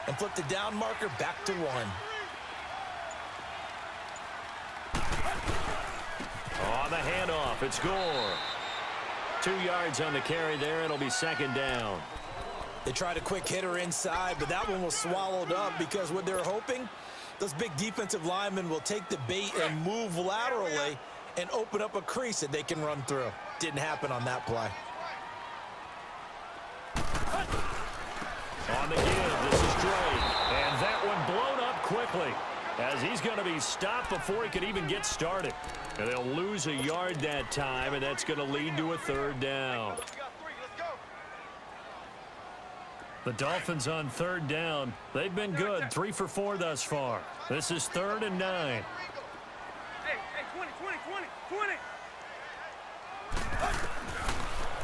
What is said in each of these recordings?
and flip the down marker back to 1. On the handoff, it's Gore. 2 yards on the carry there. It'll be second down. They tried a quick hitter inside, but that one was swallowed up because what they're hoping, those big defensive linemen will take the bait and move laterally and open up a crease that they can run through. Didn't happen on that play. On the give, this is Drake. And that one blown up quickly as he's going to be stopped before he could even get started. And they'll lose a yard that time, and that's going to lead to a third down. The Dolphins on third down. They've been good, 3 for 4 thus far. This is 3rd and 9. Hey, 20.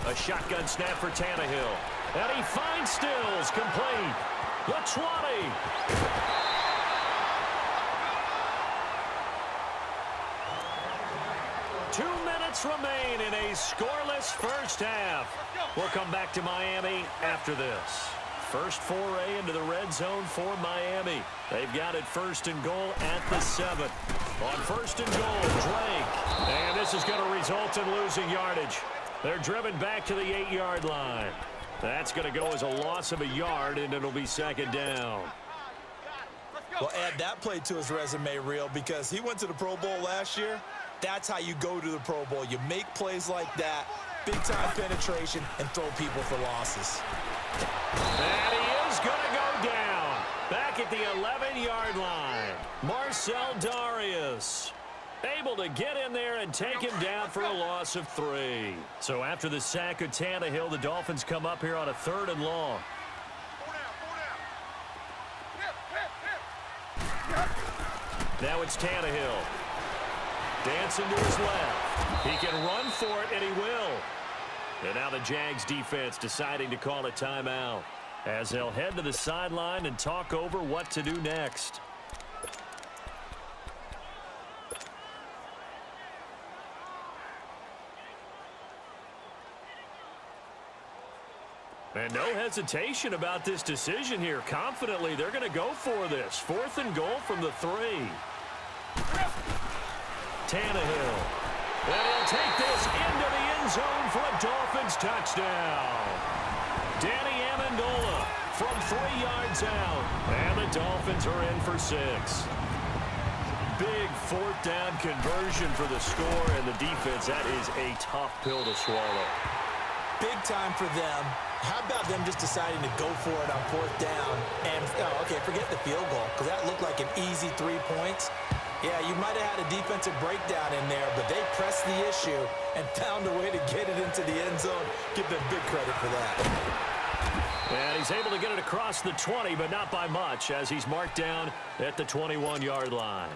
A shotgun snap for Tannehill. And he finds Stills, complete. The 20. Two minutes remain in a scoreless first half. We'll come back to Miami after this. First foray into the red zone for Miami. They've got it 1st and goal at the 7. On 1st and goal, Drake. And this is going to result in losing yardage. They're driven back to the 8-yard line. That's going to go as a loss of a yard, and it'll be second down. Well, add that play to his resume reel because he went to the Pro Bowl last year. That's how you go to the Pro Bowl. You make plays like that, big-time penetration, and throw people for losses. And he is going to go down. Back at the 11-yard line. Marcel Darius able to get in there and take him down for a loss of 3. So after the sack of Tannehill, the Dolphins come up here on a 3rd and long. Now it's Tannehill. Dancing to his left. He can run for it, and he will. And now the Jags defense deciding to call a timeout as they'll head to the sideline and talk over what to do next. And no hesitation about this decision here. Confidently, they're going to go for this. 4th and goal from the 3. Tannehill. And he'll take this into the end zone for a Dolphins touchdown. Danny Amendola from 3 yards out. And the Dolphins are in for 6. Big 4th down conversion for the score, and the defense, that is a tough pill to swallow. Big time for them. How about them just deciding to go for it on 4th down? And, okay, forget the field goal, because that looked like an easy 3 points. Yeah, you might have had a defensive breakdown in there, but they pressed the issue and found a way to get it into the end zone. Give them big credit for that. And he's able to get it across the 20, but not by much, as he's marked down at the 21-yard line.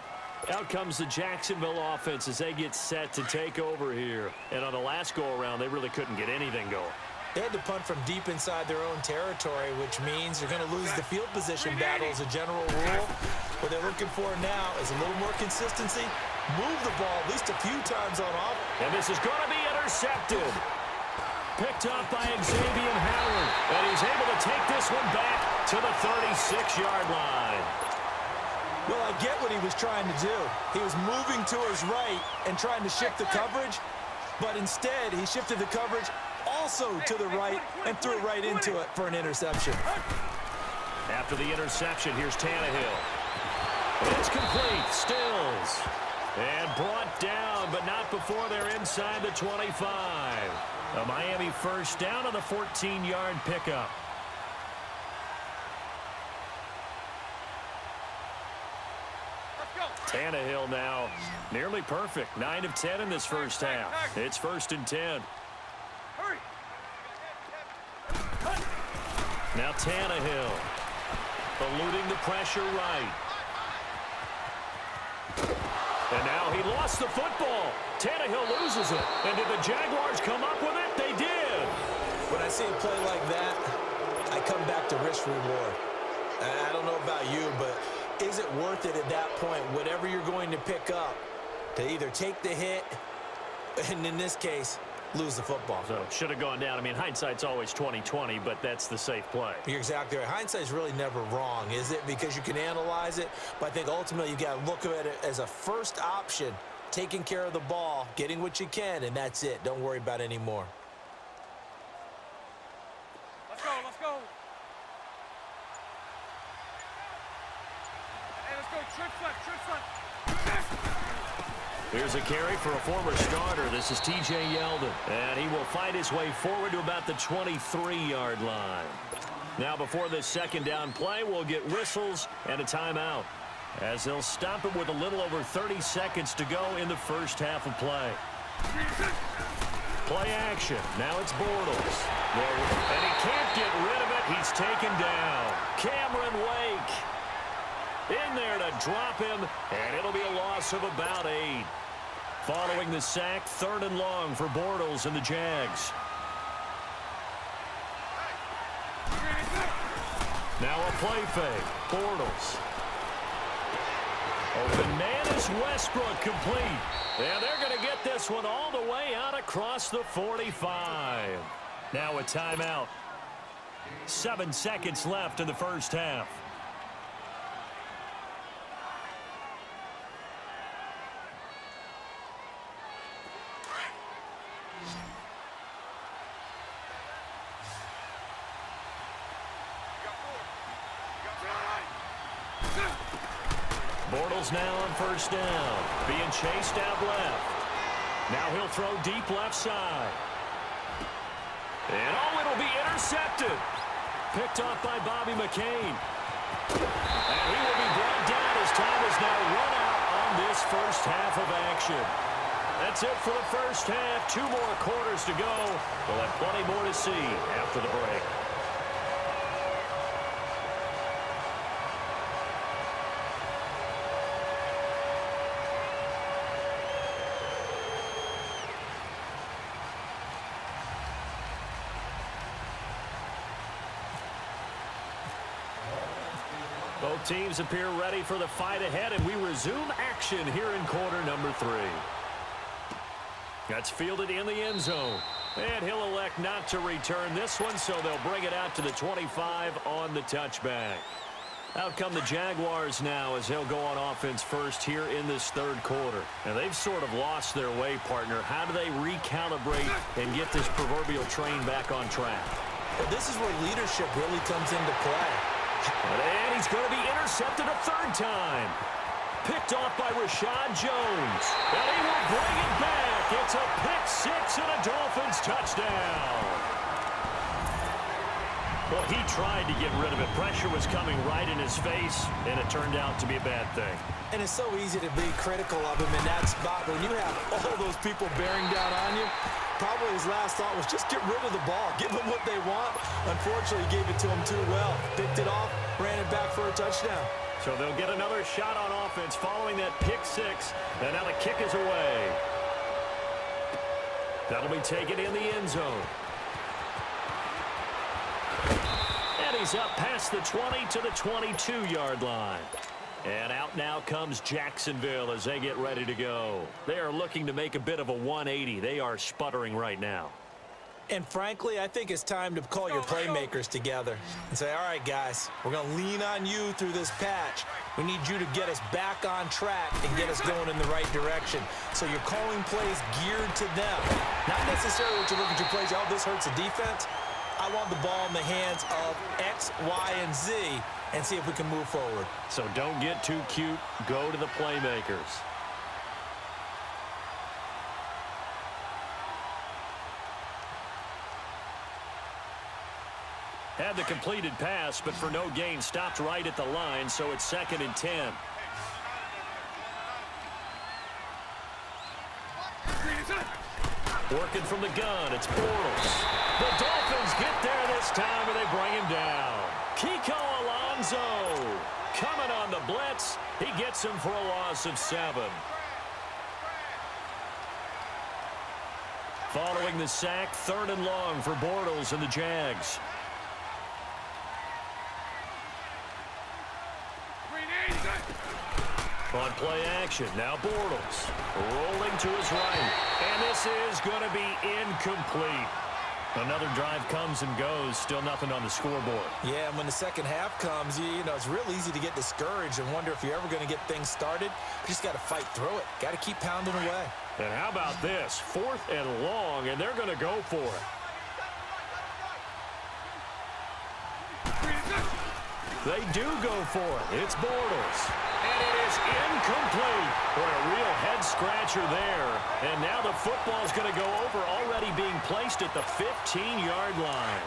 Out comes the Jacksonville offense as they get set to take over here. And on the last go-around, they really couldn't get anything going. They had to punt from deep inside their own territory, which means they're going to lose the field position battle as a general rule. What they're looking for now is a little more consistency, move the ball at least a few times on off. And this is going to be intercepted. Picked up by Xavier Howard. And he's able to take this one back to the 36-yard line. Well, I get what he was trying to do. He was moving to his right and trying to shift the coverage, but instead he shifted the coverage also to the right and threw right into it for an interception. After the interception, here's Tannehill. It's complete. Stills. And brought down, but not before they're inside the 25. A Miami first down on the 14-yard pickup. Tannehill now nearly perfect. 9 of 10 in this first half. It's 1st and 10. Now Tannehill eluding the pressure right. And now he lost the football. Tannehill loses it. And did the Jaguars come up with it? They did. When I see a play like that, I come back to risk reward. I don't know about you, but is it worth it at that point, whatever you're going to pick up, to either take the hit, and in this case, lose the football. So should have gone down. I mean, hindsight's always 20/20, but that's the safe play. You're exactly right. Hindsight's really never wrong, is it? Because you can analyze it, but I think ultimately you got to look at it as a first option, taking care of the ball, getting what you can, and that's it. Don't worry about any more. Let's go, let's go. Hey, let's go. Trick foot. Here's a carry for a former starter. This is T.J. Yeldon, and he will fight his way forward to about the 23-yard line. Now, before this second down play, we'll get whistles and a timeout, as they'll stop it with a little over 30 seconds to go in the first half of play. Play action. Now it's Bortles. And he can't get rid of it. He's taken down. Cameron Wake in there to drop him, and it'll be a loss of about 8. Following the sack, 3rd and long for Bortles and the Jags. Now a play fake. Bortles. Open man is Westbrook, complete. And they're going to get this one all the way out across the 45. Now a timeout. 7 seconds left in the first half. Bortles now on first down, being chased out left. Now he'll throw deep left side. And it'll be intercepted. Picked off by Bobby McCain. And he will be brought down as time is now run out on this first half of action. That's it for the first half. 2 more quarters to go. We'll have plenty more to see after the break. Both teams appear ready for the fight ahead, and we resume action here in quarter number 3. That's fielded in the end zone. And he'll elect not to return this one, so they'll bring it out to the 25 on the touchback. Out come the Jaguars now as they'll go on offense first here in this 3rd quarter. And they've sort of lost their way, partner. How do they recalibrate and get this proverbial train back on track? Well, this is where leadership really comes into play. And he's going to be intercepted a 3rd time. Picked off by Rashad Jones. And he will bring it back. It's a pick 6 and a Dolphins touchdown. Well, he tried to get rid of it. Pressure was coming right in his face, and it turned out to be a bad thing. And it's so easy to be critical of him in that spot. When you have all those people bearing down on you, probably his last thought was just get rid of the ball. Give them what they want. Unfortunately, he gave it to them too well. Picked it off, ran it back for a touchdown. So they'll get another shot on offense following that pick 6. And now the kick is away. That'll be taken in the end zone. And he's up past the 20 to the 22-yard line. And out now comes Jacksonville as they get ready to go. They are looking to make a bit of a 180. They are sputtering right now. And frankly, I think it's time to call your playmakers together and say, all right, guys, we're going to lean on you through this patch. We need you to get us back on track and get us going in the right direction. So you're calling plays geared to them. Not necessarily what you look at your plays, oh, this hurts the defense. I want the ball in the hands of X, Y, and Z and see if we can move forward. So don't get too cute. Go to the playmakers. Had the completed pass, but for no gain, stopped right at the line, so it's 2nd and 10. Working from the gun, it's Bortles. The Dolphins get there this time, and they bring him down. Kiko Alonso coming on the blitz. He gets him for a loss of 7. Following the sack, 3rd and long for Bortles and the Jags. On play action, now Bortles. Rolling to his right. And this is going to be incomplete. Another drive comes and goes. Still nothing on the scoreboard. Yeah, and when the second half comes, you know, it's real easy to get discouraged and wonder if you're ever going to get things started. You just got to fight through it. Got to keep pounding away. And how about this? 4th and long, and they're going to go for it. They do go for it. It's Bortles. And it is incomplete. Boy, a real head-scratcher there. And now the football's going to go over, already being placed at the 15-yard line.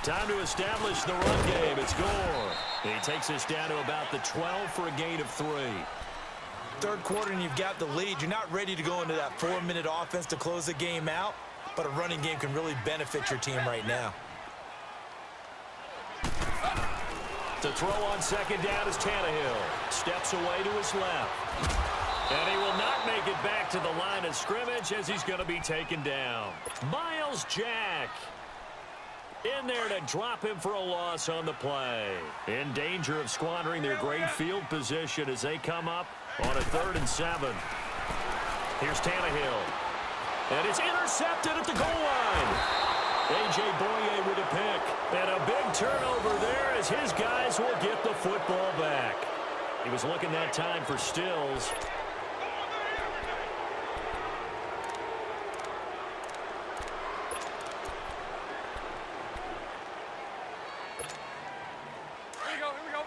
Time to establish the run game. It's Gore. He takes us down to about the 12 for a gain of 3. Third quarter and you've got the lead. You're not ready to go into that 4-minute offense to close the game out, but a running game can really benefit your team right now. To throw on second down is Tannehill. Steps away to his left. And he will not make it back to the line of scrimmage as he's going to be taken down. Miles Jack in there to drop him for a loss on the play. In danger of squandering their great field position as they come up on a 3rd and 7. Here's Tannehill. And it's intercepted at the goal line. A.J. Boye with a pick. And a big turnover there as his guys will get the football back. He was looking that time for Stills. Here we go.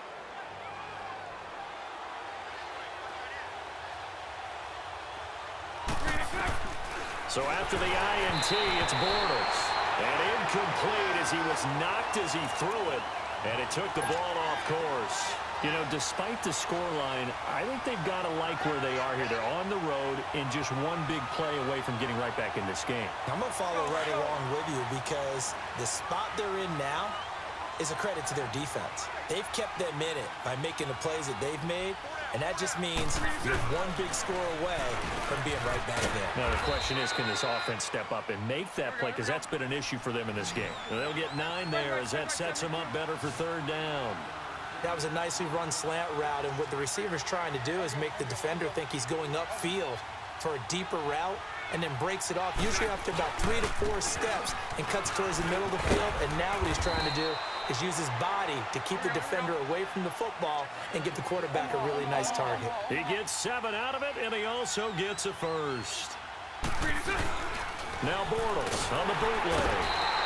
So after the INT, it's Bortles. And incomplete as he was knocked as he threw it. And it took the ball off course. You know, despite the scoreline, I think they've got to like where they are here. They're on the road and just one big play away from getting right back in this game. I'm going to follow right along with you because the spot they're in now is a credit to their defense. They've kept them in it by making the plays that they've made, and that just means you're one big score away from being right back there. Now, the question is, can this offense step up and make that play? Because that's been an issue for them in this game. And they'll get 9 there as that sets them up better for 3rd down. That was a nicely run slant route, and what the receiver's trying to do is make the defender think he's going upfield for a deeper route and then breaks it off, usually after about 3 to 4 steps, and cuts towards the middle of the field. And now what he's trying to do is use his body to keep the defender away from the football and get the quarterback a really nice target. He gets 7 out of it, and he also gets a first. Now Bortles on the bootleg.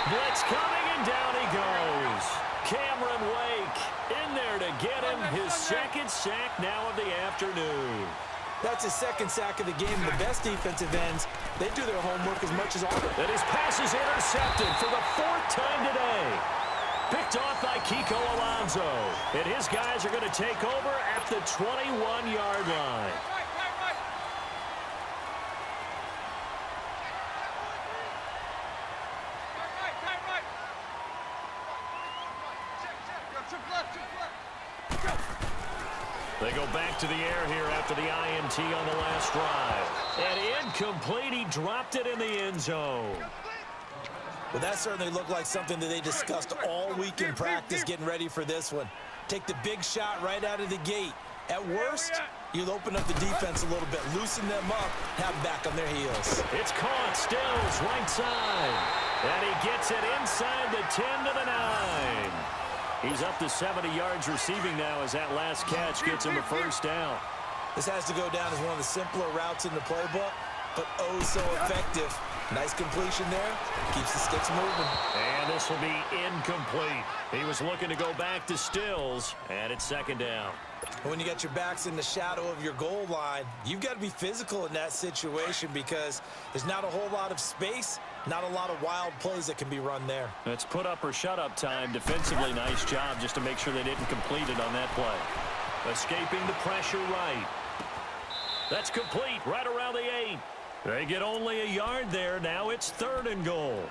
Blitz coming, and down he goes. Cameron Wake in there to get him his 2nd sack now of the afternoon. That's his 2nd sack of the game. The best defensive ends, they do their homework as much as all. And his pass is intercepted for the 4th time today. Picked off by Kiko Alonso. And his guys are going to take over at the 21-yard line. They go back to the air here after the INT on the last drive. And incomplete. He dropped it in the end zone. Well, that certainly looked like something that they discussed all week in practice getting ready for this one. Take the big shot right out of the gate. At worst, you'll open up the defense a little bit, loosen them up, have them back on their heels. It's caught. Stills right side. And he gets it inside the 10 to the 9. He's up to 70 yards receiving now as that last catch gets him a first down. This has to go down as one of the simpler routes in the playbook, but oh so effective. Nice completion there. Keeps the sticks moving. And this will be incomplete. He was looking to go back to Stills, and it's 2nd down. When you got your backs in the shadow of your goal line, you've got to be physical in that situation because there's not a whole lot of space, not a lot of wild plays that can be run there. It's put up or shut up time. Defensively, nice job just to make sure they didn't complete it on that play. Escaping the pressure right. That's complete right around the 8. They get only a yard there. Now it's 3rd and goal.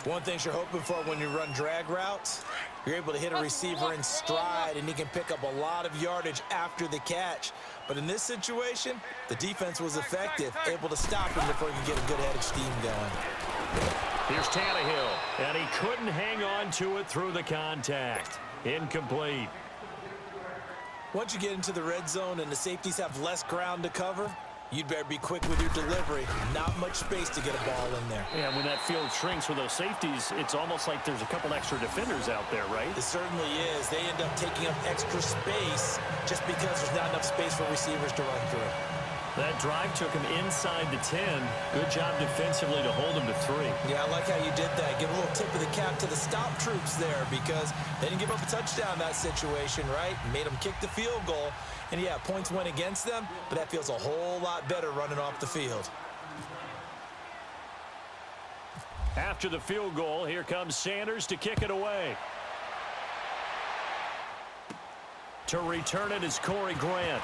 One thing you're hoping for when you run drag routes, you're able to hit a receiver in stride and he can pick up a lot of yardage after the catch. But in this situation, the defense was effective, able to stop him before he could get a good head of steam going. Here's Tannehill, and he couldn't hang on to it through the contact. Incomplete. Once you get into the red zone and the safeties have less ground to cover, you'd better be quick with your delivery. Not much space to get a ball in there. Yeah, when that field shrinks with those safeties, it's almost like there's a couple extra defenders out there, right? It certainly is. They end up taking up extra space just because there's not enough space for receivers to run through. That drive took him inside the 10. Good job defensively to hold him to 3. Yeah, I like how you did that. Give a little tip of the cap to the stop troops there because they didn't give up a touchdown in that situation, right? Made them kick the field goal. And, yeah, points went against them, but that feels a whole lot better running off the field. After the field goal, here comes Sanders to kick it away. To return it is Corey Grant.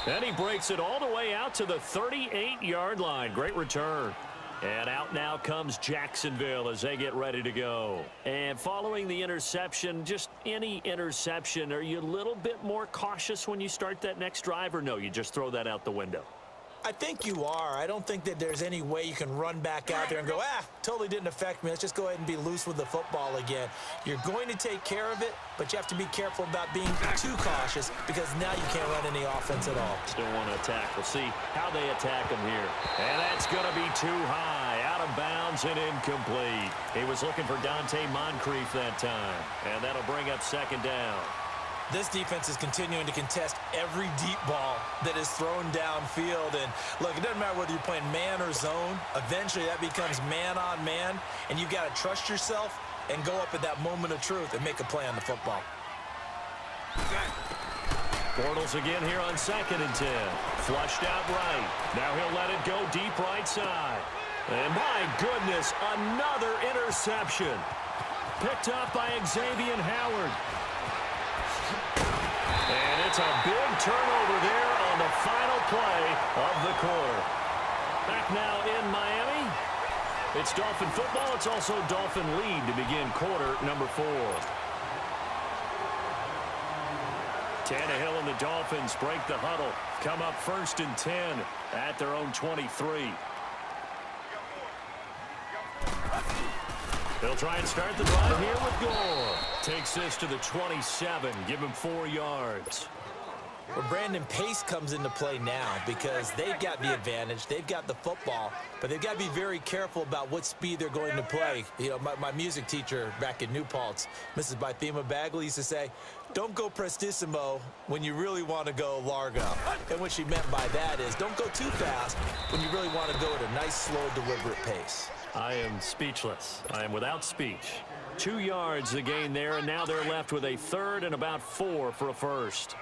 And he breaks it all the way out to the 38-yard line. Great return. And out now comes Jacksonville as they get ready to go. And following the interception, just any interception, are you a little bit more cautious when you start that next drive, or no, you just throw that out the window? I think you are. I don't think that there's any way you can run back out there and go, totally didn't affect me. Let's just go ahead and be loose with the football again. You're going to take care of it, but you have to be careful about being too cautious because now you can't run any offense at all. Still want to attack. We'll see how they attack him here. And that's going to be too high. Out of bounds and incomplete. He was looking for Dante Moncrief that time. And that'll bring up second down. This defense is continuing to contest every deep ball that is thrown downfield. And, look, it doesn't matter whether you're playing man or zone. Eventually, that becomes man on man, and you've got to trust yourself and go up at that moment of truth and make a play on the football. Bortles again here on 2nd and 10. Flushed out right. Now he'll let it go deep right side. And, my goodness, another interception. Picked up by Xavier Howard. And it's a big turnover there on the final play of the quarter. Back now in Miami. It's Dolphin football. It's also Dolphin lead to begin quarter number 4. Tannehill and the Dolphins break the huddle. Come up 1st and 10 at their own 23. They'll try and start the drive here with Gore. Takes this to the 27. Give him 4 yards. Well, Brandon, pace comes into play now because they've got the advantage. They've got the football, but they've got to be very careful about what speed they're going to play. You know, my music teacher back in New Paltz, Mrs. Bythema Bagley, used to say, don't go prestissimo when you really want to go largo. And what she meant by that is don't go too fast when you really want to go at a nice, slow, deliberate pace. I am speechless. I am without speech. 2 yards the gain there, and now they're left with a 3rd and about 4 for a first.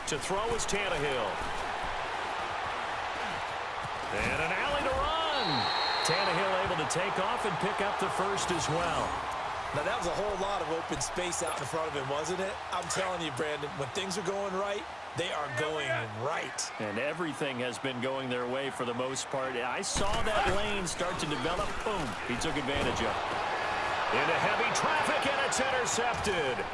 To throw is Tannehill. And an alley to run. Tannehill able to take off and pick up the first as well. Now, that was a whole lot of open space out in front of him, wasn't it? I'm telling you, Brandon, when things are going right, they are going right. And everything has been going their way for the most part. I saw that lane start to develop. Boom. He took advantage of it. Into heavy traffic, and it's intercepted.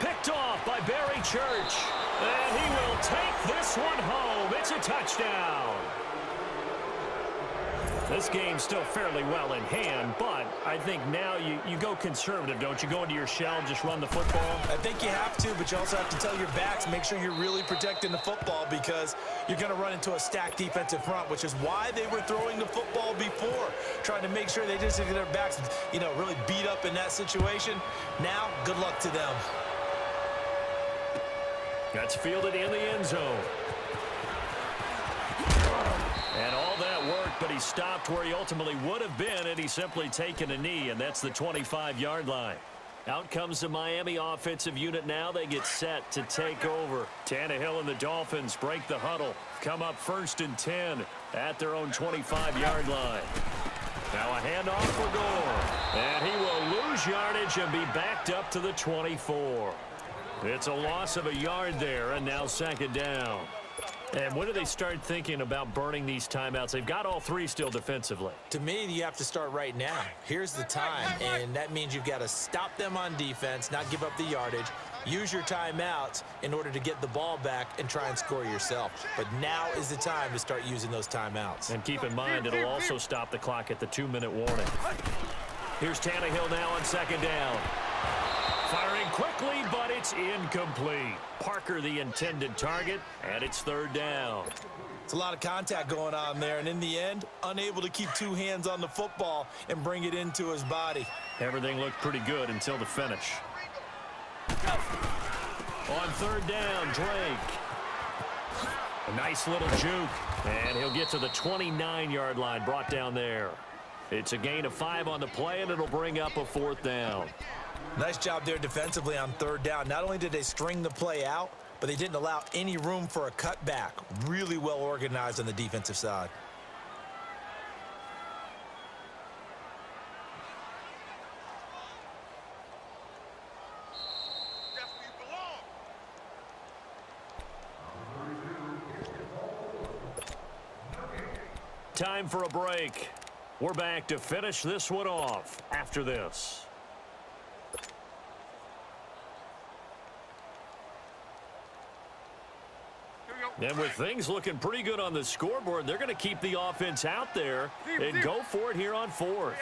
Picked off by Barry Church. And he will take this one home. It's a touchdown. This game's still fairly well in hand, but I think now you go conservative, don't you? Go into your shell and just run the football? I think you have to, but you also have to tell your backs, make sure you're really protecting the football because you're going to run into a stacked defensive front, which is why they were throwing the football before, trying to make sure they just get their backs, really beat up in that situation. Now, good luck to them. That's fielded in the end zone. And all that worked, but he stopped where he ultimately would have been, and he's simply taken a knee, and that's the 25-yard line. Out comes the Miami offensive unit now. They get set to take over. Tannehill and the Dolphins break the huddle. Come up 1st and 10 at their own 25-yard line. Now a handoff for Gore. And he will lose yardage and be backed up to the 24. It's a loss of a yard there, and now 2nd down. And when do they start thinking about burning these timeouts? They've got all 3 still defensively. To me, you have to start right now. Here's the time, and that means you've got to stop them on defense, not give up the yardage, Use your timeouts in order to get the ball back and try and score yourself. But now is the time to start using those timeouts. And keep in mind, it'll also stop the clock at the 2-minute warning. Here's Tannehill now on second down. Firing quickly, but it's incomplete. Parker the intended target, and it's third down. It's a lot of contact going on there, and in the end, unable to keep two hands on the football and bring it into his body. Everything looked pretty good until the finish. On third down, Drake. A nice little juke, and he'll get to the 29-yard line, brought down there. It's a gain of 5 on the play, and it'll bring up a fourth down. Nice job there defensively on third down. Not only did they string the play out, but they didn't allow any room for a cutback. Really well organized on the defensive side. Time for a break. We're back to finish this one off after this. And with things looking pretty good on the scoreboard, they're going to keep the offense out there and go for it here on fourth.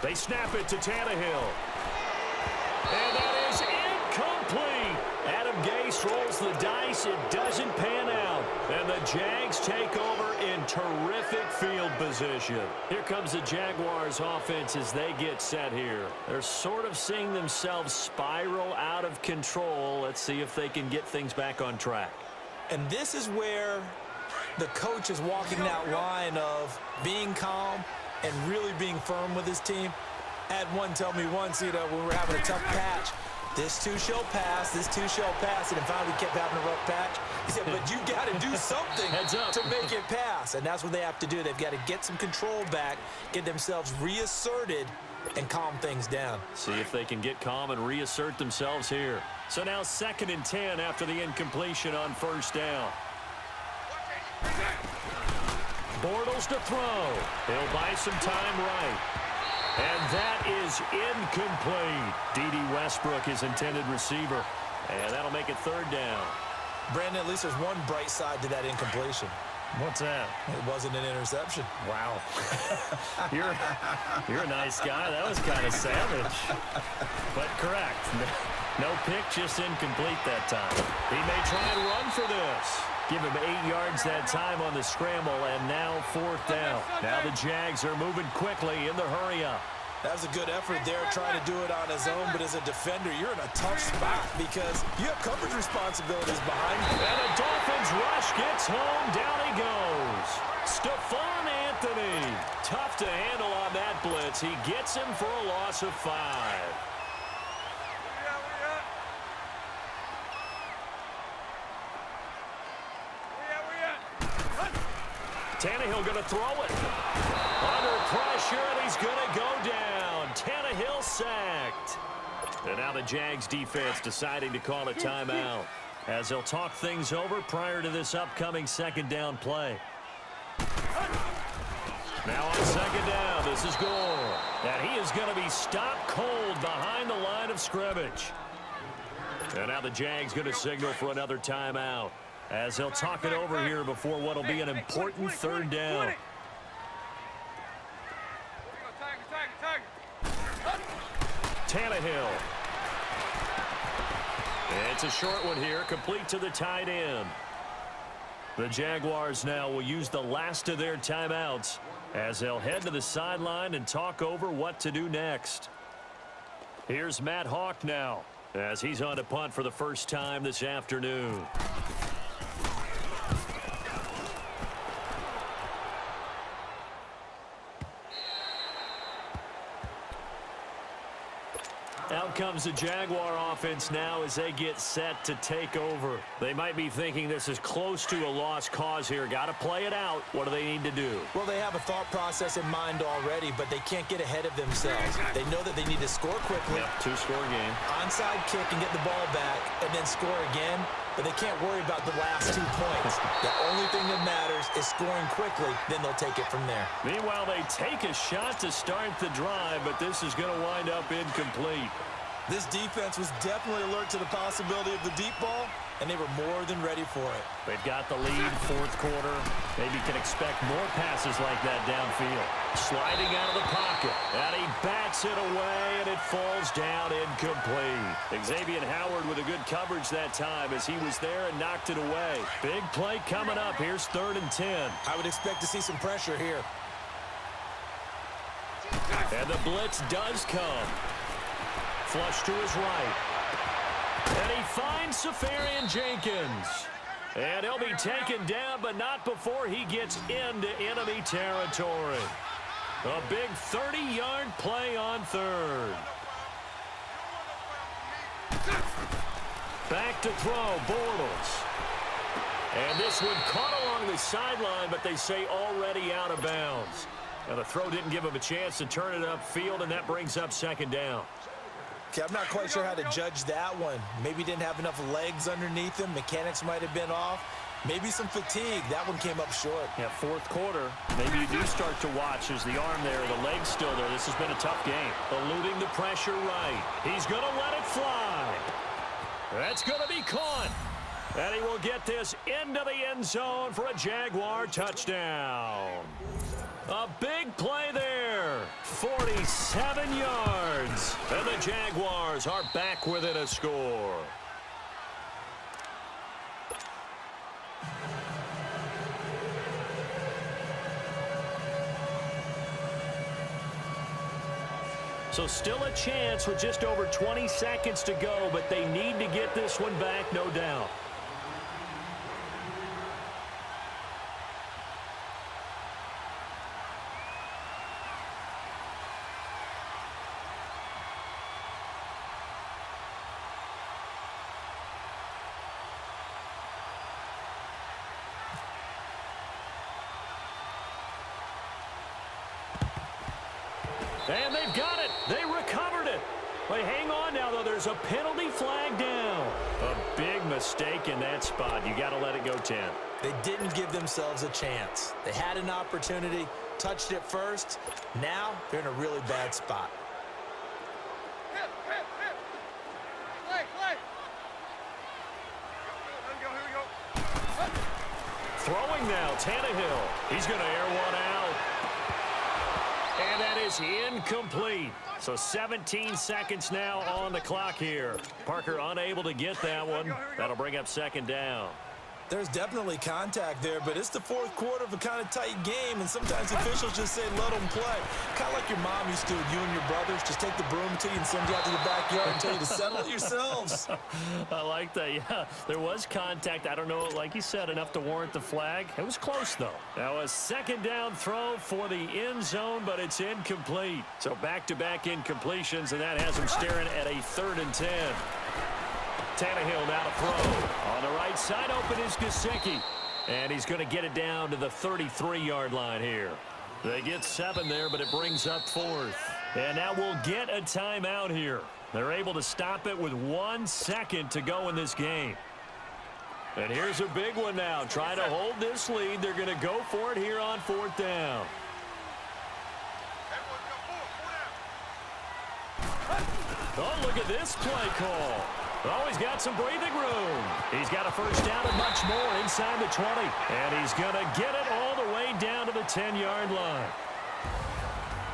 They snap it to Tannehill. And that is incomplete. Adam Gase rolls the dice. It doesn't pan out. And the Jags take over in terrific field position. Here comes the Jaguars offense as they get set here. They're sort of seeing themselves spiral out of control. Let's see if they can get things back on track. And this is where the coach is walking that line of being calm and really being firm with his team. I had one tell me once, when we were having a tough patch, this too shall pass, this too shall pass, and then finally we kept having a rough patch. He said, but you got to do something to make it pass, and that's what they have to do. They've got to get some control back, get themselves reasserted, and calm things down. See if they can get calm and reassert themselves here. So now 2nd and 10 after the incompletion on first down. Bortles to throw. He'll buy some time right. And that is incomplete. D.D. Westbrook, his intended receiver. And that'll make it third down. Brandon, at least there's one bright side to that incompletion. What's that? It wasn't an interception. Wow. You're a nice guy. That was kind of savage. But correct. No pick, just incomplete that time. He may try and run for this. Give him 8 yards that time on the scramble, and now fourth down. Now the Jags are moving quickly in the hurry-up. That was a good effort there, trying to do it on his own, but as a defender, you're in a tough spot because you have coverage responsibilities behind you. And a Dolphins rush gets home. Down he goes. Stephon Anthony. Tough to handle on that blitz. He gets him for a loss of 5. Tannehill going to throw it. Under pressure, and he's going to go down. Tannehill sacked. And now the Jags defense deciding to call a timeout as they'll talk things over prior to this upcoming second down play. Now on second down, this is Gore. And he is going to be stopped cold behind the line of scrimmage. And now the Jags going to signal for another timeout as they'll talk it over here before what will be an important third down. Tannehill. It's a short one here, complete to the tight end. The Jaguars now will use the last of their timeouts as they'll head to the sideline and talk over what to do next. Here's Matt Hawk now as he's on to punt for the first time this afternoon. Out comes the Jaguar offense now as they get set to take over. They might be thinking this is close to a lost cause here. Got to play it out. What do they need to do? Well, they have a thought process in mind already, but they can't get ahead of themselves. They know that they need to score quickly. Yep, 2-score game. Onside kick and get the ball back and then score again. But they can't worry about the last 2 points. The only thing that matters is scoring quickly. Then they'll take it from there. Meanwhile, they take a shot to start the drive, but this is going to wind up incomplete. This defense was definitely alert to the possibility of the deep ball, and they were more than ready for it. They've got the lead, fourth quarter. Maybe can expect more passes like that downfield. Sliding out of the pocket, and he bats it away, and it falls down incomplete. Xavier Howard with a good coverage that time as he was there and knocked it away. Big play coming up. Here's 3rd and 10. I would expect to see some pressure here. And the blitz does come. Flush to his right. And he finds Safarian Jenkins. And he'll be taken down, but not before he gets into enemy territory. A big 30-yard play on 3rd. Back to throw, Bortles. And this one caught along the sideline, but they say already out of bounds. Now the throw didn't give him a chance to turn it upfield, and that brings up 2nd down. Okay, I'm not quite sure how to judge that one. Maybe didn't have enough legs underneath him. Mechanics might have been off. Maybe some fatigue. That one came up short. Yeah, fourth quarter. Maybe you do start to watch as the arm there, the leg's still there. This has been a tough game. Eluding the pressure right. He's going to let it fly. That's going to be caught. And he will get this into the end zone for a Jaguar touchdown. A big play there. 47 yards. And the Jaguars are back within a score. So still a chance with just over 20 seconds to go, but they need to get this one back, no doubt. And they've got it. They recovered it. They hang on now, though. There's a penalty flag down. A big mistake in that spot. You got to let it go 10. They didn't give themselves a chance. They had an opportunity, touched it first. Now they're in a really bad spot. Play. Here we go. Throwing now, Tannehill. He's going to air one out. And that is incomplete. So 17 seconds now on the clock here. Parker unable to get that one. That'll bring up 2nd down. There's definitely contact there, but it's the fourth quarter of a kind of tight game, and sometimes officials just say, let them play. Kind of like your mom used to with you and your brothers. Just take the broom to you and send you out to the backyard and tell you to settle it yourselves. I like that. Yeah, there was contact. I don't know, like you said, enough to warrant the flag. It was close, though. Now a 2nd down throw for the end zone, but it's incomplete. So back-to-back incompletions, and that has him staring at a 3rd and 10. Tannehill now to throw. On the right side, open is Gesicki. And he's going to get it down to the 33-yard line here. They get 7 there, but it brings up 4th. And now we'll get a timeout here. They're able to stop it with 1 second to go in this game. And here's a big one now. Trying to hold this lead. They're going to go for it here on 4th down. Oh, look at this play call. Oh, he's got some breathing room. He's got a 1st down and much more inside the 20. And he's going to get it all the way down to the 10-yard line.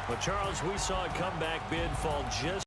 But, Charles, we saw a comeback bid fall just